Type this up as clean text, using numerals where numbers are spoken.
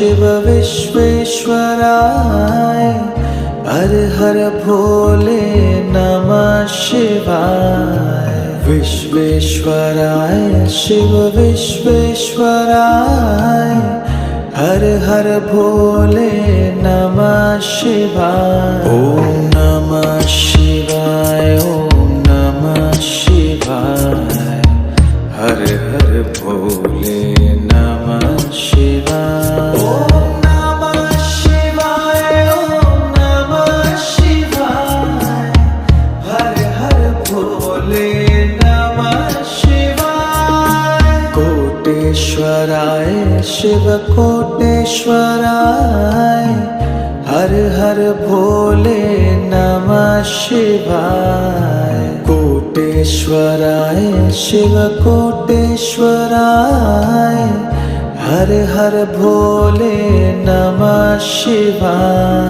शिव विश्वेश्वराय हर हर भोले नमः शिवाय। विश्वेश्वराय शिव विश्वेश्वराय हर हर भोले नमः शिवाय। ओम नमः शिवाय ओम नमः शिवाय हर हर भोले नमः शिवाय। ओम नमः शिवाय ओम नमः शिवाय हर हर भोले नमः शिवाय। कोटेश्वराय शिव कोटेश्वराय हर हर भोले नमः शिवाय। कोटेश्वराय शिव कोटेश्वराय हर हर भोले नमः शिवाय।